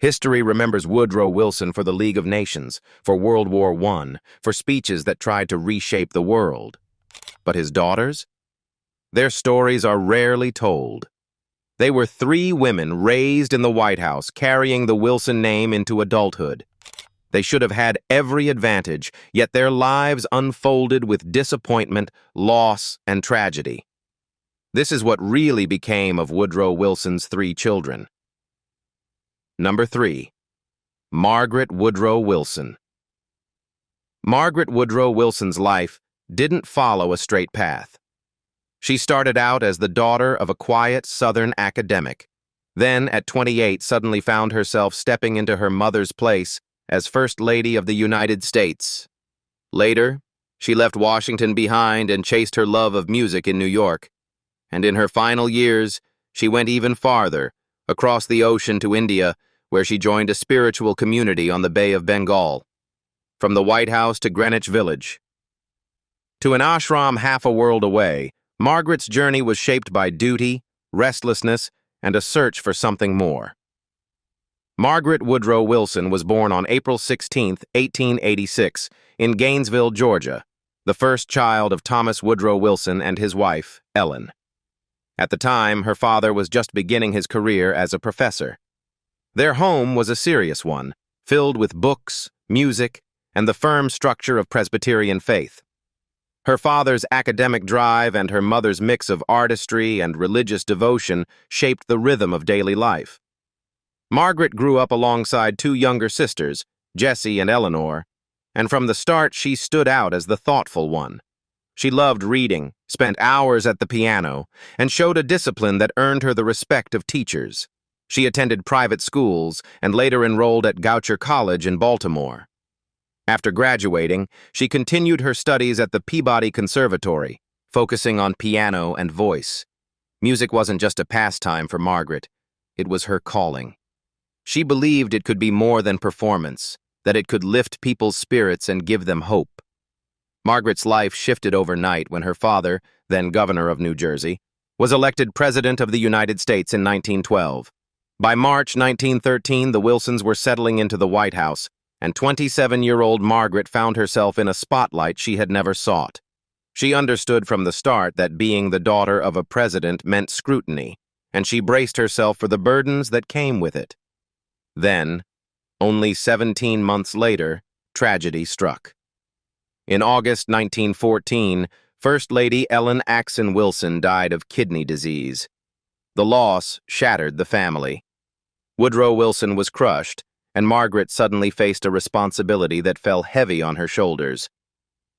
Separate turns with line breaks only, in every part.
History remembers Woodrow Wilson for the League of Nations, for World War I, for speeches that tried to reshape the world. But his daughters? Their stories are rarely told. They were three women raised in the White House, carrying the Wilson name into adulthood. They should have had every advantage, yet their lives unfolded with disappointment, loss, and tragedy. This is what really became of Woodrow Wilson's three children. Number 3. Margaret Woodrow Wilson. Margaret Woodrow Wilson's life didn't follow a straight path. She started out as the daughter of a quiet Southern academic, then at 28 suddenly found herself stepping into her mother's place as First Lady of the United States. Later, she left Washington behind and chased her love of music in New York. And in her final years, she went even farther, across the ocean to India, where she joined a spiritual community on the Bay of Bengal. From the White House to Greenwich Village. To an ashram half a world away, Margaret's journey was shaped by duty, restlessness, and a search for something more. Margaret Woodrow Wilson was born on April 16, 1886, in Gainesville, Georgia, the first child of Thomas Woodrow Wilson and his wife, Ellen. At the time, her father was just beginning his career as a professor. Their home was a serious one, filled with books, music, and the firm structure of Presbyterian faith. Her father's academic drive and her mother's mix of artistry and religious devotion shaped the rhythm of daily life. Margaret grew up alongside two younger sisters, Jessie and Eleanor, and from the start she stood out as the thoughtful one. She loved reading, spent hours at the piano, and showed a discipline that earned her the respect of teachers. She attended private schools and later enrolled at Goucher College in Baltimore. After graduating, she continued her studies at the Peabody Conservatory, focusing on piano and voice. Music wasn't just a pastime for Margaret, it was her calling. She believed it could be more than performance, that it could lift people's spirits and give them hope. Margaret's life shifted overnight when her father, then governor of New Jersey, was elected President of the United States in 1912. By March 1913, the Wilsons were settling into the White House, and 27-year-old Margaret found herself in a spotlight she had never sought. She understood from the start that being the daughter of a president meant scrutiny, and she braced herself for the burdens that came with it. Then, only 17 months later, tragedy struck. In August 1914, First Lady Ellen Axon Wilson died of kidney disease. The loss shattered the family. Woodrow Wilson was crushed, and Margaret suddenly faced a responsibility that fell heavy on her shoulders.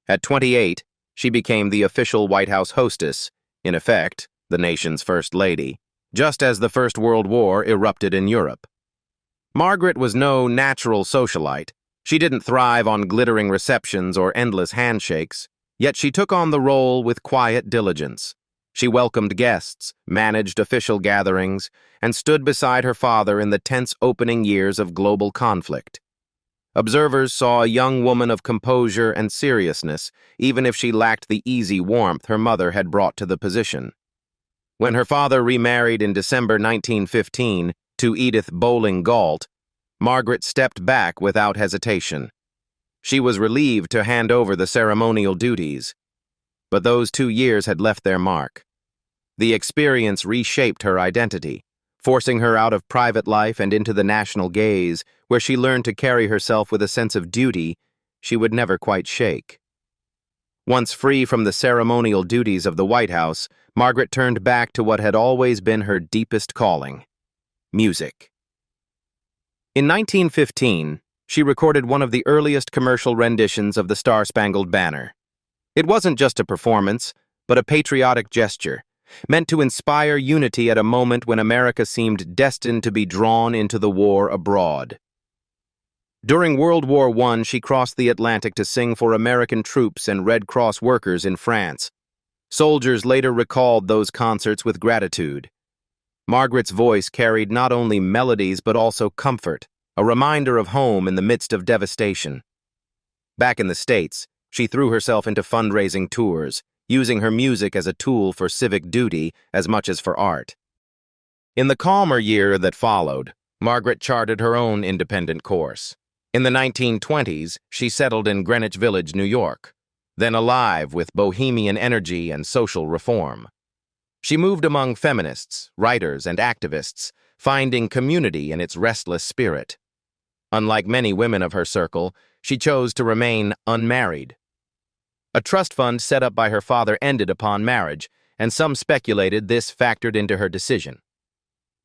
At 28, she became the official White House hostess, in effect, the nation's First Lady, just as the First World War erupted in Europe. Margaret was no natural socialite. She didn't thrive on glittering receptions or endless handshakes, yet she took on the role with quiet diligence. She welcomed guests, managed official gatherings, and stood beside her father in the tense opening years of global conflict. Observers saw a young woman of composure and seriousness, even if she lacked the easy warmth her mother had brought to the position. When her father remarried in December 1915 to Edith Bowling Galt, Margaret stepped back without hesitation. She was relieved to hand over the ceremonial duties. But those 2 years had left their mark. The experience reshaped her identity, forcing her out of private life and into the national gaze, where she learned to carry herself with a sense of duty she would never quite shake. Once free from the ceremonial duties of the White House, Margaret turned back to what had always been her deepest calling: music. In 1915, she recorded one of the earliest commercial renditions of the Star-Spangled Banner. It wasn't just a performance, but a patriotic gesture, meant to inspire unity at a moment when America seemed destined to be drawn into the war abroad. During World War I, she crossed the Atlantic to sing for American troops and Red Cross workers in France. Soldiers later recalled those concerts with gratitude. Margaret's voice carried not only melodies but also comfort, a reminder of home in the midst of devastation. Back in the States, she threw herself into fundraising tours, using her music as a tool for civic duty as much as for art. In the calmer year that followed, Margaret charted her own independent course. In the 1920s, she settled in Greenwich Village, New York, then alive with bohemian energy and social reform. She moved among feminists, writers, and activists, finding community in its restless spirit. Unlike many women of her circle, she chose to remain unmarried. A trust fund set up by her father ended upon marriage, and some speculated this factored into her decision.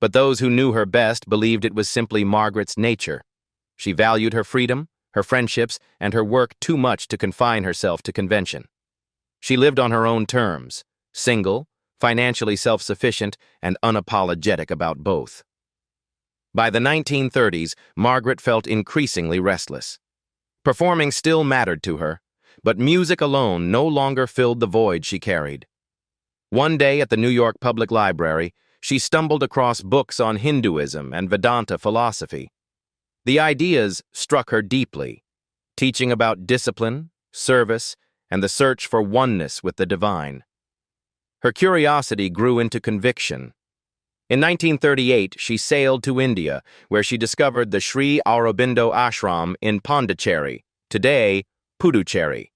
But those who knew her best believed it was simply Margaret's nature. She valued her freedom, her friendships, and her work too much to confine herself to convention. She lived on her own terms, single, financially self-sufficient, and unapologetic about both. By the 1930s, Margaret felt increasingly restless. Performing still mattered to her, but music alone no longer filled the void she carried. One day at the New York Public Library, she stumbled across books on Hinduism and Vedanta philosophy. The ideas struck her deeply, teaching about discipline, service, and the search for oneness with the divine. Her curiosity grew into conviction. In 1938, she sailed to India, where she discovered the Sri Aurobindo Ashram in Pondicherry, today Puducherry.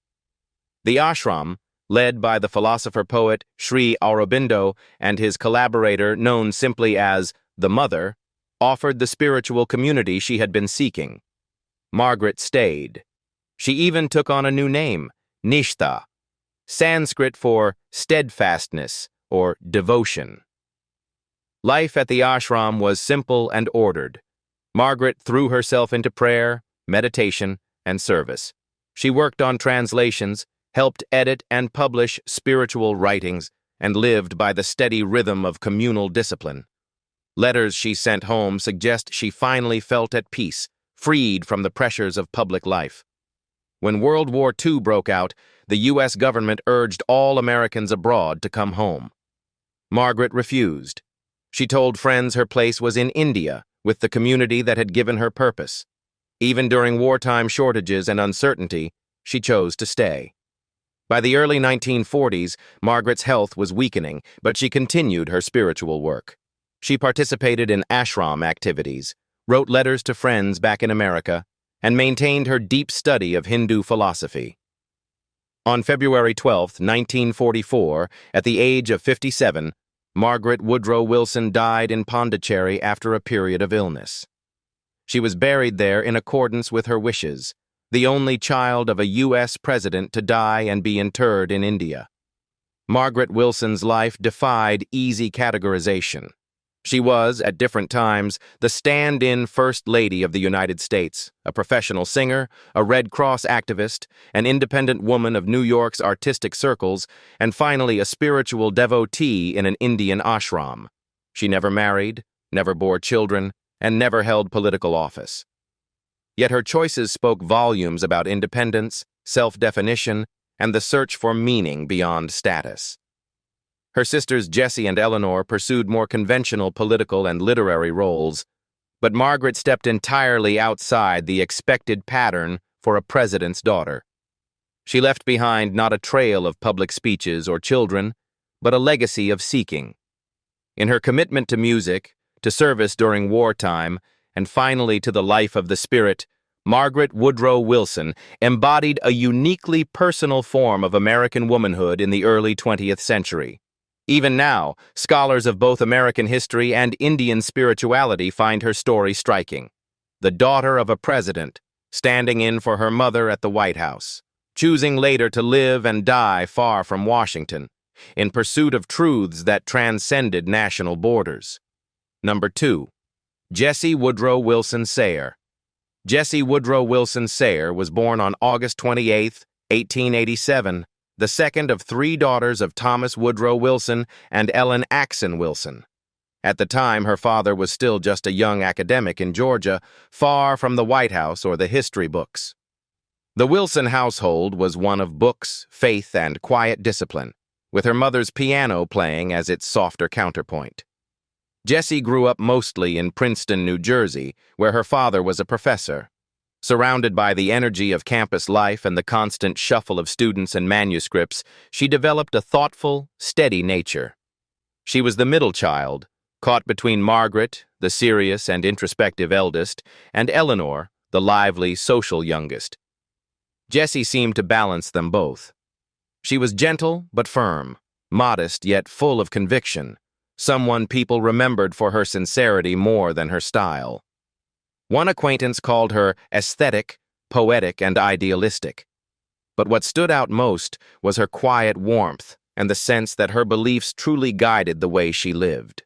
The ashram, led by the philosopher-poet Sri Aurobindo and his collaborator known simply as the Mother, offered the spiritual community she had been seeking. Margaret stayed. She even took on a new name, Nishtha, Sanskrit for steadfastness or devotion. Life at the ashram was simple and ordered. Margaret threw herself into prayer, meditation, and service. She worked on translations, helped edit and publish spiritual writings, and lived by the steady rhythm of communal discipline. Letters she sent home suggest she finally felt at peace, freed from the pressures of public life. When World War II broke out, the U.S. government urged all Americans abroad to come home. Margaret refused. She told friends her place was in India, with the community that had given her purpose. Even during wartime shortages and uncertainty, she chose to stay. By the early 1940s, Margaret's health was weakening, but she continued her spiritual work. She participated in ashram activities, wrote letters to friends back in America, and maintained her deep study of Hindu philosophy. On February 12, 1944, at the age of 57, Margaret Woodrow Wilson died in Pondicherry after a period of illness. She was buried there in accordance with her wishes, the only child of a U.S. president to die and be interred in India. Margaret Wilson's life defied easy categorization. She was, at different times, the stand-in First Lady of the United States, a professional singer, a Red Cross activist, an independent woman of New York's artistic circles, and finally a spiritual devotee in an Indian ashram. She never married, never bore children, and never held political office. Yet her choices spoke volumes about independence, self-definition, and the search for meaning beyond status. Her sisters Jessie and Eleanor pursued more conventional political and literary roles, but Margaret stepped entirely outside the expected pattern for a president's daughter. She left behind not a trail of public speeches or children, but a legacy of seeking. In her commitment to music, to service during wartime, and finally to the life of the spirit, Margaret Woodrow Wilson embodied a uniquely personal form of American womanhood in the early 20th century. Even now, scholars of both American history and Indian spirituality find her story striking. The daughter of a president, standing in for her mother at the White House, choosing later to live and die far from Washington, in pursuit of truths that transcended national borders. Number 2. Jessie Woodrow Wilson Sayre. Jessie Woodrow Wilson Sayre was born on August 28, 1887, the second of 3 daughters of Thomas Woodrow Wilson and Ellen Axon Wilson. At the time, her father was still just a young academic in Georgia, far from the White House or the history books. The Wilson household was one of books, faith, and quiet discipline, with her mother's piano playing as its softer counterpoint. Jessie grew up mostly in Princeton, New Jersey, where her father was a professor. Surrounded by the energy of campus life and the constant shuffle of students and manuscripts, she developed a thoughtful, steady nature. She was the middle child, caught between Margaret, the serious and introspective eldest, and Eleanor, the lively, social youngest. Jessie seemed to balance them both. She was gentle but firm, modest yet full of conviction, someone people remembered for her sincerity more than her style. One acquaintance called her aesthetic, poetic, and idealistic. But what stood out most was her quiet warmth and the sense that her beliefs truly guided the way she lived.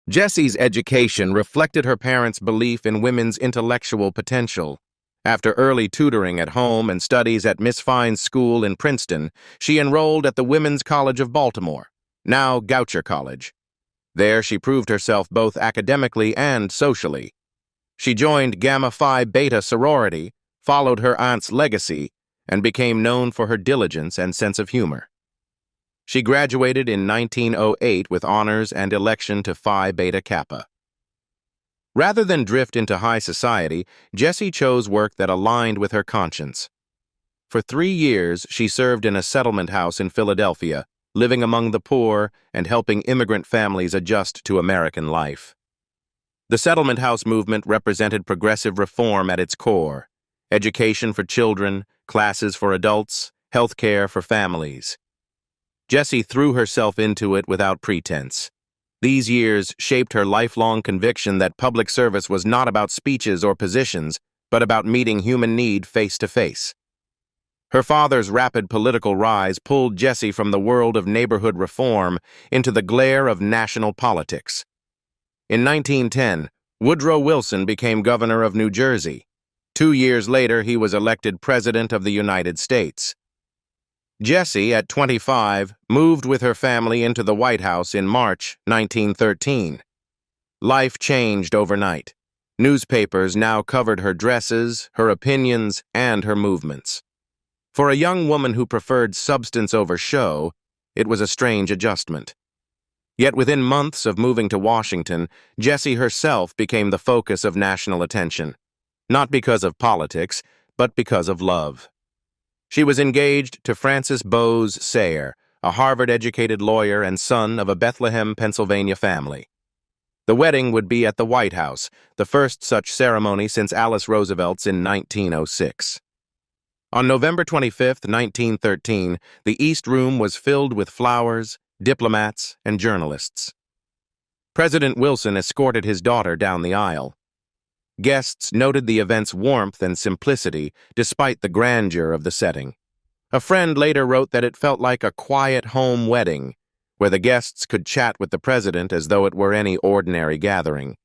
Jessie's education reflected her parents' belief in women's intellectual potential. After early tutoring at home and studies at Miss Fine's school in Princeton, she enrolled at the Women's College of Baltimore, now Goucher College. There she proved herself both academically and socially. She joined Gamma Phi Beta sorority, followed her aunt's legacy, and became known for her diligence and sense of humor. She graduated in 1908 with honors and election to Phi Beta Kappa. Rather than drift into high society, Jessie chose work that aligned with her conscience. For 3 years, she served in a settlement house in Philadelphia, living among the poor and helping immigrant families adjust to American life. The settlement house movement represented progressive reform at its core: education for children, classes for adults, health care for families. Jessie threw herself into it without pretense. These years shaped her lifelong conviction that public service was not about speeches or positions, but about meeting human need face to face. Her father's rapid political rise pulled Jessie from the world of neighborhood reform into the glare of national politics. In 1910, Woodrow Wilson became governor of New Jersey. 2 years later, he was elected President of the United States. Jessie, at 25, moved with her family into the White House in March 1913. Life changed overnight. Newspapers now covered her dresses, her opinions, and her movements. For a young woman who preferred substance over show, it was a strange adjustment. Yet within months of moving to Washington, Jessie herself became the focus of national attention. Not because of politics, but because of love. She was engaged to Francis Bowes Sayer, a Harvard-educated lawyer and son of a Bethlehem, Pennsylvania family. The wedding would be at the White House, the first such ceremony since Alice Roosevelt's in 1906. On November 25, 1913, the East Room was filled with flowers, diplomats, and journalists. President Wilson escorted his daughter down the aisle. Guests noted the event's warmth and simplicity despite the grandeur of the setting. A friend later wrote that it felt like a quiet home wedding, where the guests could chat with the president as though it were any ordinary gathering.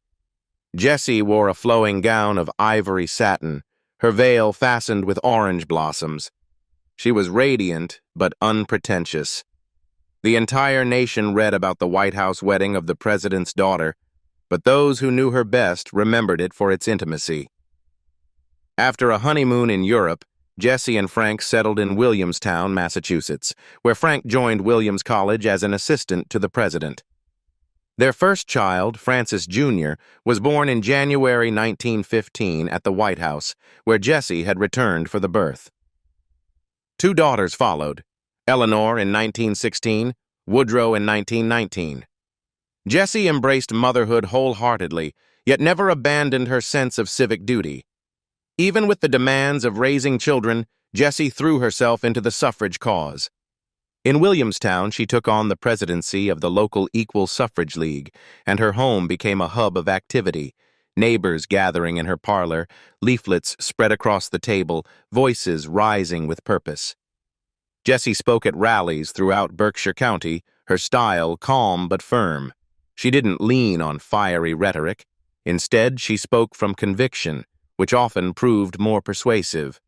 Jessie wore a flowing gown of ivory satin, her veil fastened with orange blossoms. She was radiant but unpretentious. The entire nation read about the White House wedding of the president's daughter, but those who knew her best remembered it for its intimacy. After a honeymoon in Europe, Jessie and Frank settled in Williamstown, Massachusetts, where Frank joined Williams College as an assistant to the president. Their first child, Francis Jr., was born in January 1915 at the White House, where Jessie had returned for the birth. 2 daughters followed, Eleanor in 1916, Woodrow in 1919. Jessie embraced motherhood wholeheartedly, yet never abandoned her sense of civic duty. Even with the demands of raising children, Jessie threw herself into the suffrage cause. In Williamstown, she took on the presidency of the local Equal Suffrage League, and her home became a hub of activity, neighbors gathering in her parlor, leaflets spread across the table, voices rising with purpose. Jessie spoke at rallies throughout Berkshire County, her style calm but firm. She didn't lean on fiery rhetoric. Instead, she spoke from conviction, which often proved more persuasive.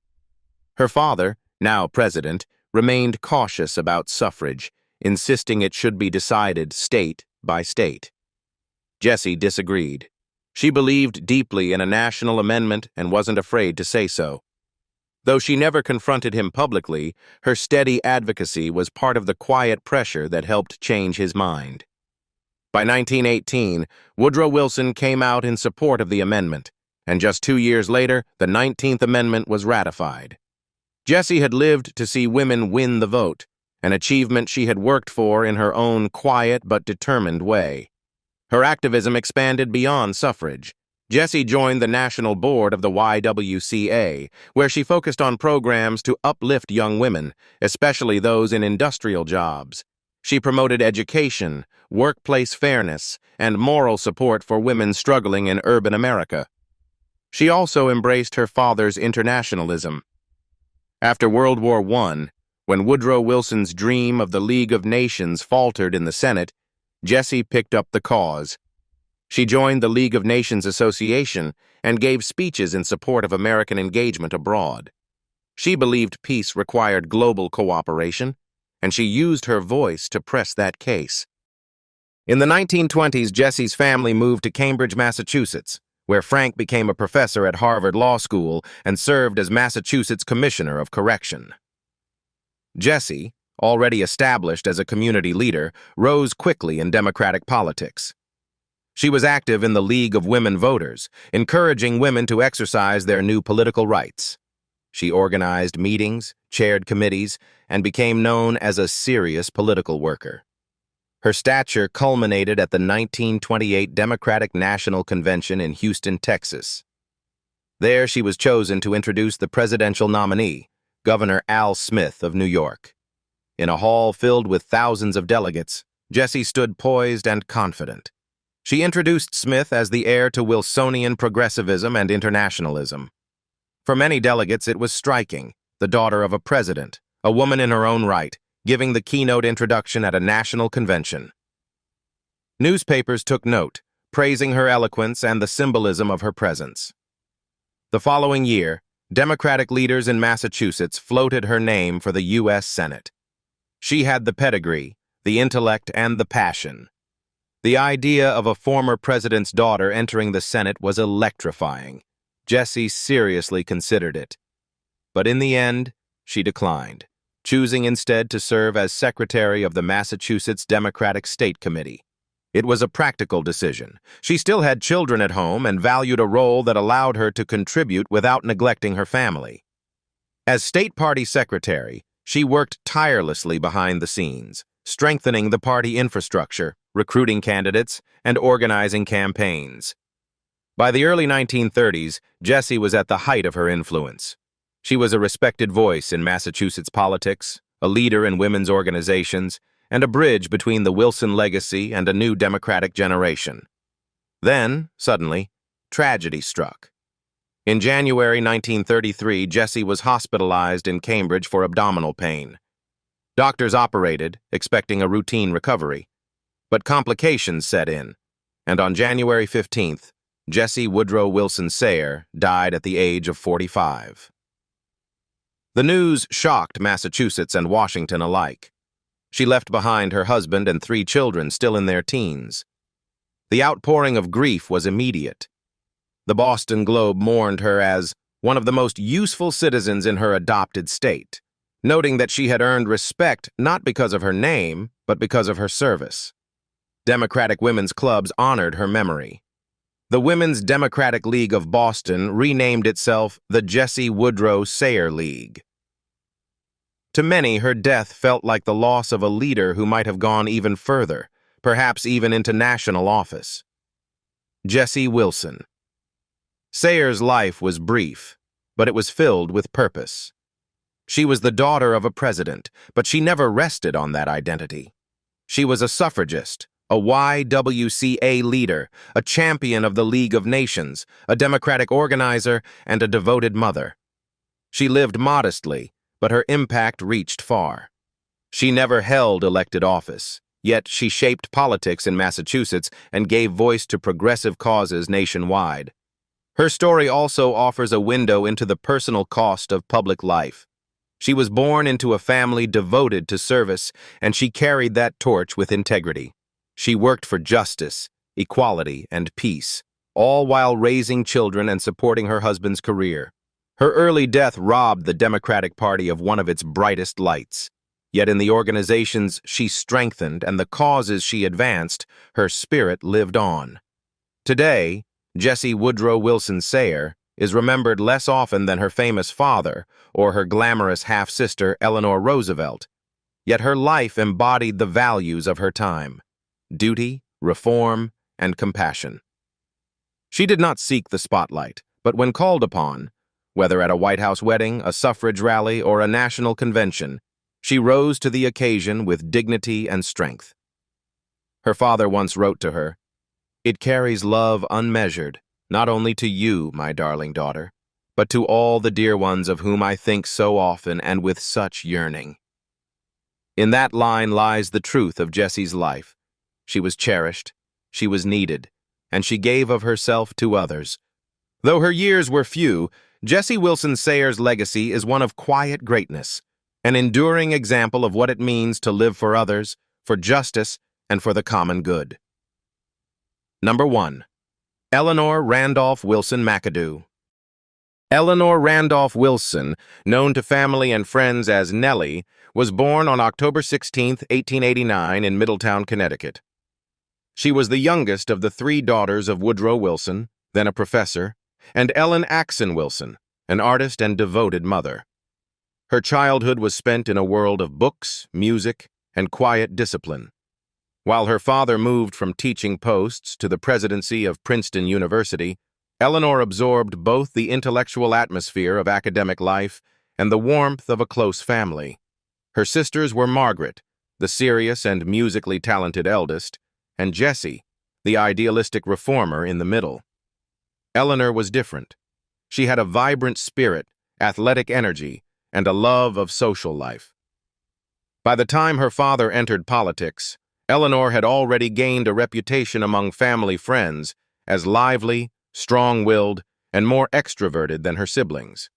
Her father, now president, remained cautious about suffrage, insisting it should be decided state by state. Jessie disagreed. She believed deeply in a national amendment and wasn't afraid to say so. Though she never confronted him publicly, her steady advocacy was part of the quiet pressure that helped change his mind. By 1918, Woodrow Wilson came out in support of the amendment, and just 2 years later, the 19th Amendment was ratified. Jessie had lived to see women win the vote, an achievement she had worked for in her own quiet but determined way. Her activism expanded beyond suffrage. Jessie joined the national board of the YWCA, where she focused on programs to uplift young women, especially those in industrial jobs. She promoted education, workplace fairness, and moral support for women struggling in urban America. She also embraced her father's internationalism. After World War I, when Woodrow Wilson's dream of the League of Nations faltered in the Senate, Jessie picked up the cause. She joined the League of Nations Association and gave speeches in support of American engagement abroad. She believed peace required global cooperation, and she used her voice to press that case. In the 1920s, Jessie's family moved to Cambridge, Massachusetts, where Frank became a professor at Harvard Law School and served as Massachusetts Commissioner of Correction. Jessie, already established as a community leader, rose quickly in Democratic politics. She was active in the League of Women Voters, encouraging women to exercise their new political rights. She organized meetings, chaired committees, and became known as a serious political worker. Her stature culminated at the 1928 Democratic National Convention in Houston, Texas. There she was chosen to introduce the presidential nominee, Governor Al Smith of New York. In a hall filled with thousands of delegates, Jessie stood poised and confident. She introduced Smith as the heir to Wilsonian progressivism and internationalism. For many delegates, it was striking, the daughter of a president, a woman in her own right, giving the keynote introduction at a national convention. Newspapers took note, praising her eloquence and the symbolism of her presence. The following year, Democratic leaders in Massachusetts floated her name for the U.S. Senate. She had the pedigree, the intellect, and the passion. The idea of a former president's daughter entering the Senate was electrifying. Jessie seriously considered it. But in the end, she declined, choosing instead to serve as secretary of the Massachusetts Democratic State Committee. It was a practical decision. She still had children at home and valued a role that allowed her to contribute without neglecting her family. As state party secretary, she worked tirelessly behind the scenes, strengthening the party infrastructure, recruiting candidates, and organizing campaigns. By the early 1930s, Jessie was at the height of her influence. She was a respected voice in Massachusetts politics, a leader in women's organizations, and a bridge between the Wilson legacy and a new Democratic generation. Then, suddenly, tragedy struck. In January 1933, Jessie was hospitalized in Cambridge for abdominal pain. Doctors operated, expecting a routine recovery. But complications set in, and on January 15th, Jessie Woodrow Wilson Sayre died at the age of 45. The news shocked Massachusetts and Washington alike. She left behind her husband and 3 children still in their teens. The outpouring of grief was immediate. The Boston Globe mourned her as one of the most useful citizens in her adopted state, noting that she had earned respect not because of her name, but because of her service. Democratic women's clubs honored her memory. The Women's Democratic League of Boston renamed itself the Jessie Woodrow Sayre League. To many, her death felt like the loss of a leader who might have gone even further, perhaps even into national office. Jessie Wilson. Sayre's life was brief, but it was filled with purpose. She was the daughter of a president, but she never rested on that identity. She was a suffragist, a YWCA leader, a champion of the League of Nations, a Democratic organizer, and a devoted mother. She lived modestly, but her impact reached far. She never held elected office, yet she shaped politics in Massachusetts and gave voice to progressive causes nationwide. Her story also offers a window into the personal cost of public life. She was born into a family devoted to service, and she carried that torch with integrity. She worked for justice, equality, and peace, all while raising children and supporting her husband's career. Her early death robbed the Democratic Party of one of its brightest lights. Yet in the organizations she strengthened and the causes she advanced, her spirit lived on. Today, Jessie Woodrow Wilson Sayre is remembered less often than her famous father or her glamorous half-sister Eleanor Roosevelt. Yet her life embodied the values of her time: duty, reform, and compassion. She did not seek the spotlight, but when called upon, whether at a White House wedding, a suffrage rally, or a national convention, she rose to the occasion with dignity and strength. Her father once wrote to her, "It carries love unmeasured, not only to you, my darling daughter, but to all the dear ones of whom I think so often and with such yearning." In that line lies the truth of Jessie's life. She was cherished, she was needed, and she gave of herself to others. Though her years were few, Jessie Wilson Sayers' legacy is one of quiet greatness, an enduring example of what it means to live for others, for justice, and for the common good. Number 1. Eleanor Randolph Wilson McAdoo. Eleanor Randolph Wilson, known to family and friends as Nellie, was born on October 16, 1889 in Middletown, Connecticut. She was the youngest of the 3 daughters of Woodrow Wilson, then a professor, and Ellen Axon Wilson, an artist and devoted mother. Her childhood was spent in a world of books, music, and quiet discipline. While her father moved from teaching posts to the presidency of Princeton University, Eleanor absorbed both the intellectual atmosphere of academic life and the warmth of a close family. Her sisters were Margaret, the serious and musically talented eldest, and Jessie, the idealistic reformer in the middle. Eleanor was different. She had a vibrant spirit, athletic energy, and a love of social life. By the time her father entered politics, Eleanor had already gained a reputation among family friends as lively, strong-willed, and more extroverted than her siblings.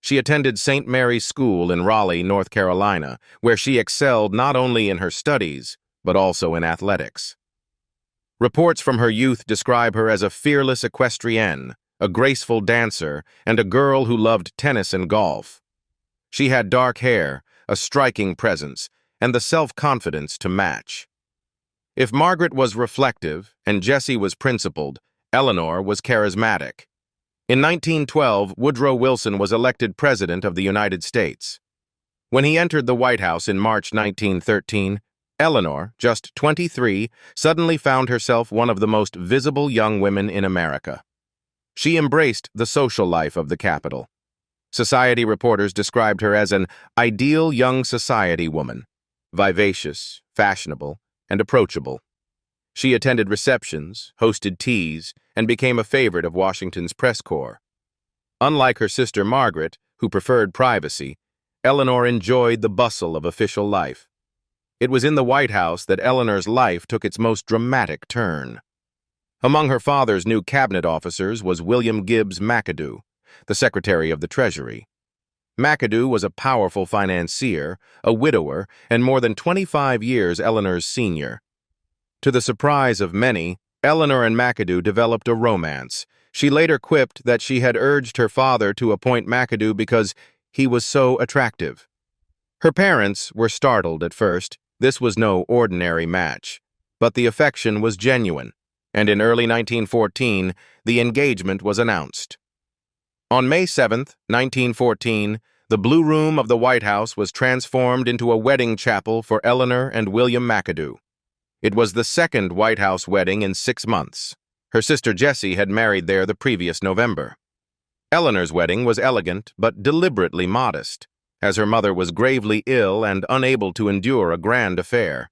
She attended St. Mary's School in Raleigh, North Carolina, where she excelled not only in her studies, but also in athletics. Reports from her youth describe her as a fearless equestrienne, a graceful dancer, and a girl who loved tennis and golf. She had dark hair, a striking presence, and the self-confidence to match. If Margaret was reflective and Jessie was principled, Eleanor was charismatic. In 1912, Woodrow Wilson was elected President of the United States. When he entered the White House in March 1913, Eleanor, just 23, suddenly found herself one of the most visible young women in America. She embraced the social life of the Capitol. Society reporters described her as an ideal young society woman, vivacious, fashionable, and approachable. She attended receptions, hosted teas, and became a favorite of Washington's press corps. Unlike her sister Margaret, who preferred privacy, Eleanor enjoyed the bustle of official life. It was in the White House that Eleanor's life took its most dramatic turn. Among her father's new cabinet officers was William Gibbs McAdoo, the Secretary of the Treasury. McAdoo was a powerful financier, a widower, and more than 25 years Eleanor's senior. To the surprise of many, Eleanor and McAdoo developed a romance. She later quipped that she had urged her father to appoint McAdoo because he was so attractive. Her parents were startled at first. This was no ordinary match, but the affection was genuine, and in early 1914, the engagement was announced. On May 7, 1914, the Blue Room of the White House was transformed into a wedding chapel for Eleanor and William McAdoo. It was the second White House wedding in 6 months. Her sister Jessie had married there the previous November. Eleanor's wedding was elegant but deliberately modest, as her mother was gravely ill and unable to endure a grand affair.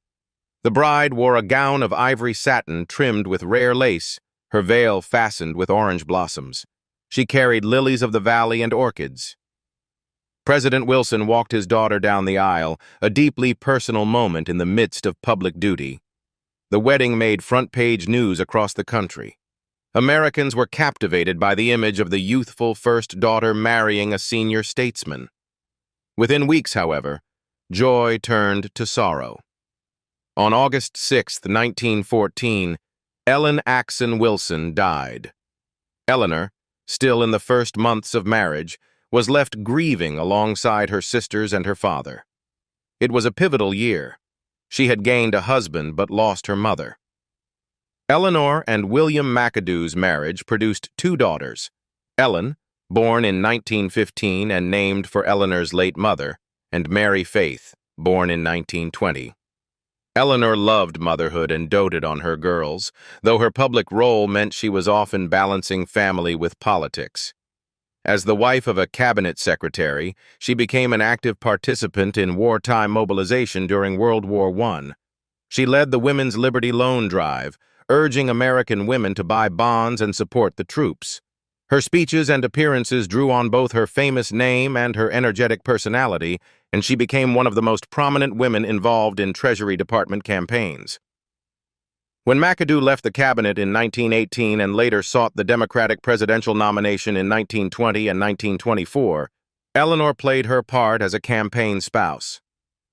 The bride wore a gown of ivory satin trimmed with rare lace, her veil fastened with orange blossoms. She carried lilies of the valley and orchids. President Wilson walked his daughter down the aisle, a deeply personal moment in the midst of public duty. The wedding made front-page news across the country. Americans were captivated by the image of the youthful first daughter marrying a senior statesman. Within weeks, however, joy turned to sorrow. On August 6, 1914, Ellen Axon Wilson died. Eleanor, still in the first months of marriage, was left grieving alongside her sisters and her father. It was a pivotal year. She had gained a husband but lost her mother. Eleanor and William McAdoo's marriage produced 2 daughters, Ellen, born in 1915 and named for Eleanor's late mother, and Mary Faith, born in 1920. Eleanor loved motherhood and doted on her girls, though her public role meant she was often balancing family with politics. As the wife of a cabinet secretary, she became an active participant in wartime mobilization during World War I. She led the Women's Liberty Loan Drive, urging American women to buy bonds and support the troops. Her speeches and appearances drew on both her famous name and her energetic personality, and she became one of the most prominent women involved in Treasury Department campaigns. When McAdoo left the cabinet in 1918 and later sought the Democratic presidential nomination in 1920 and 1924, Eleanor played her part as a campaign spouse.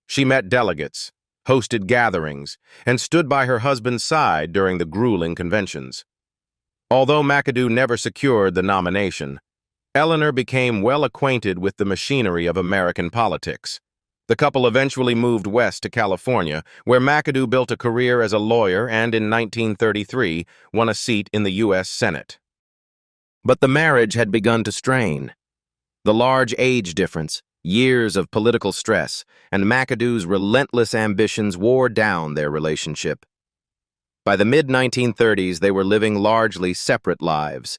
She met delegates, hosted gatherings, and stood by her husband's side during the grueling conventions. Although McAdoo never secured the nomination, Eleanor became well acquainted with the machinery of American politics. The couple eventually moved west to California, where McAdoo built a career as a lawyer and in 1933 won a seat in the U.S. Senate. But the marriage had begun to strain. The large age difference, years of political stress, and McAdoo's relentless ambitions wore down their relationship. By the mid-1930s, they were living largely separate lives.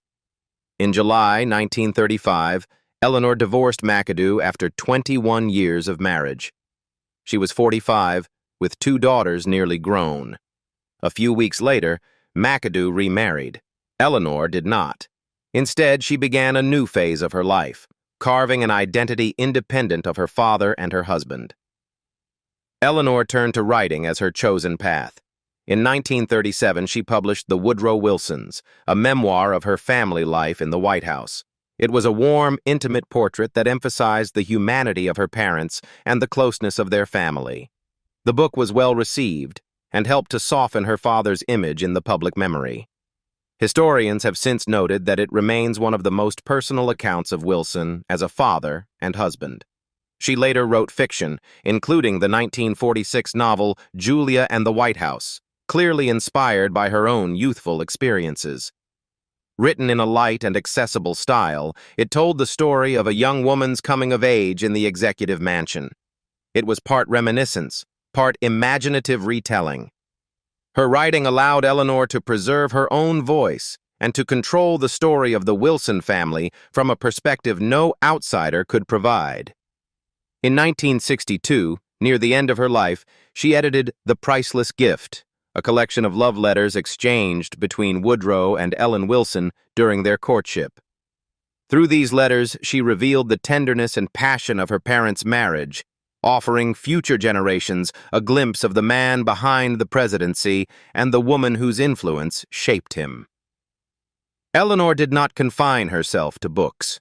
In July 1935, Eleanor divorced McAdoo after 21 years of marriage. She was 45, with 2 daughters nearly grown. A few weeks later, McAdoo remarried. Eleanor did not. Instead, she began a new phase of her life, carving an identity independent of her father and her husband. Eleanor turned to writing as her chosen path. In 1937, she published The Woodrow Wilsons, a memoir of her family life in the White House. It was a warm, intimate portrait that emphasized the humanity of her parents and the closeness of their family. The book was well received and helped to soften her father's image in the public memory. Historians have since noted that it remains one of the most personal accounts of Wilson as a father and husband. She later wrote fiction, including the 1946 novel Julia and the White House, clearly inspired by her own youthful experiences. Written in a light and accessible style, it told the story of a young woman's coming of age in the executive mansion. It was part reminiscence, part imaginative retelling. Her writing allowed Eleanor to preserve her own voice and to control the story of the Wilson family from a perspective no outsider could provide. In 1962, near the end of her life, she edited The Priceless Gift, a collection of love letters exchanged between Woodrow and Ellen Wilson during their courtship. Through these letters, she revealed the tenderness and passion of her parents' marriage, offering future generations a glimpse of the man behind the presidency and the woman whose influence shaped him. Eleanor did not confine herself to books.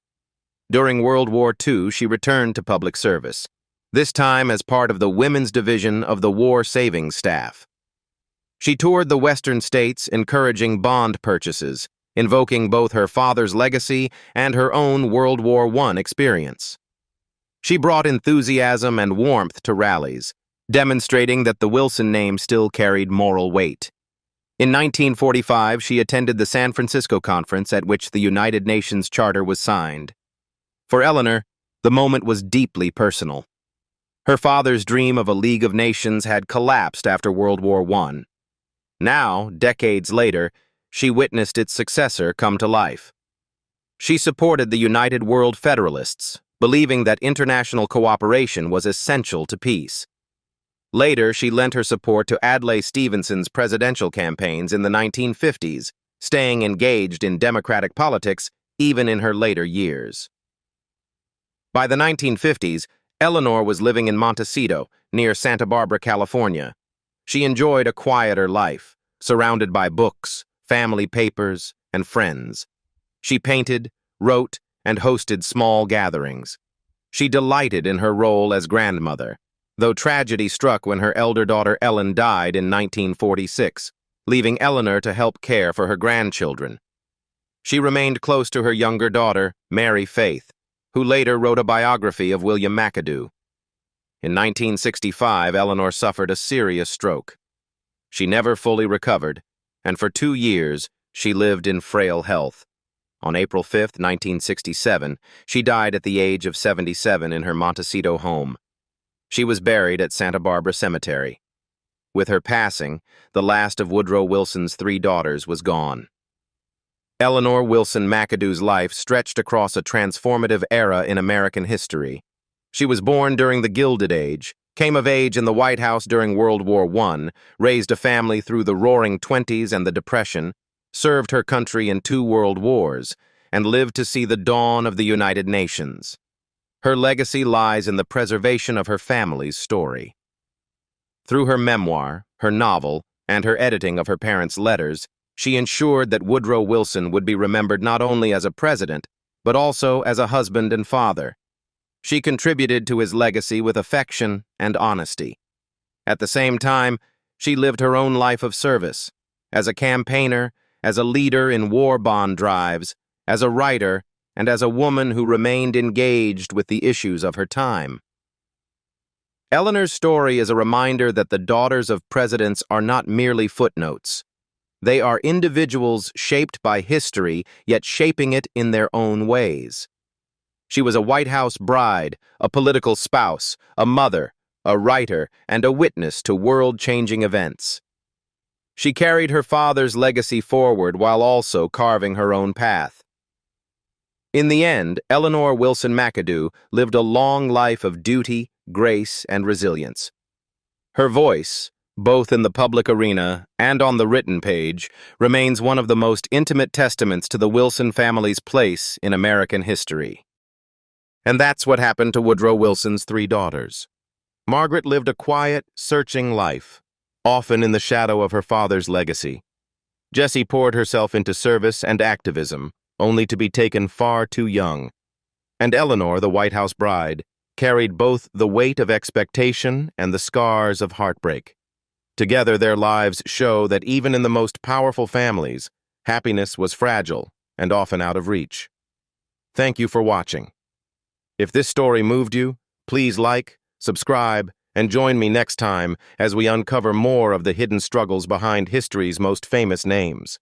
During World War II, she returned to public service, this time as part of the Women's Division of the War Savings Staff. She toured the western states, encouraging bond purchases, invoking both her father's legacy and her own World War I experience. She brought enthusiasm and warmth to rallies, demonstrating that the Wilson name still carried moral weight. In 1945, she attended the San Francisco conference at which the United Nations Charter was signed. For Eleanor, the moment was deeply personal. Her father's dream of a League of Nations had collapsed after World War I. Now, decades later, she witnessed its successor come to life. She supported the United World Federalists, believing that international cooperation was essential to peace. Later, she lent her support to Adlai Stevenson's presidential campaigns in the 1950s, staying engaged in democratic politics even in her later years. By the 1950s, Eleanor was living in Montecito, near Santa Barbara, California. She enjoyed a quieter life, surrounded by books, family papers, and friends. She painted, wrote, and hosted small gatherings. She delighted in her role as grandmother, though tragedy struck when her elder daughter Ellen died in 1946, leaving Eleanor to help care for her grandchildren. She remained close to her younger daughter, Mary Faith, who later wrote a biography of William McAdoo. In 1965, Eleanor suffered a serious stroke. She never fully recovered, and for 2 years, she lived in frail health. On April 5, 1967, she died at the age of 77 in her Montecito home. She was buried at Santa Barbara Cemetery. With her passing, the last of Woodrow Wilson's 3 daughters was gone. Eleanor Wilson McAdoo's life stretched across a transformative era in American history. She was born during the Gilded Age, came of age in the White House during World War I, raised a family through the Roaring Twenties and the Depression, served her country in 2 world wars, and lived to see the dawn of the United Nations. Her legacy lies in the preservation of her family's story. Through her memoir, her novel, and her editing of her parents' letters, she ensured that Woodrow Wilson would be remembered not only as a president, but also as a husband and father. She contributed to his legacy with affection and honesty. At the same time, she lived her own life of service, as a campaigner, as a leader in war bond drives, as a writer, and as a woman who remained engaged with the issues of her time. Eleanor's story is a reminder that the daughters of presidents are not merely footnotes. They are individuals shaped by history, yet shaping it in their own ways. She was a White House bride, a political spouse, a mother, a writer, and a witness to world-changing events. She carried her father's legacy forward while also carving her own path. In the end, Eleanor Wilson McAdoo lived a long life of duty, grace, and resilience. Her voice, both in the public arena and on the written page, remains one of the most intimate testaments to the Wilson family's place in American history. And that's what happened to Woodrow Wilson's 3 daughters. Margaret lived a quiet, searching life, often in the shadow of her father's legacy. Jessie poured herself into service and activism, only to be taken far too young. And Eleanor, the White House bride, carried both the weight of expectation and the scars of heartbreak. Together, their lives show that even in the most powerful families, happiness was fragile and often out of reach. Thank you for watching. If this story moved you, please like, subscribe, and join me next time as we uncover more of the hidden struggles behind history's most famous names.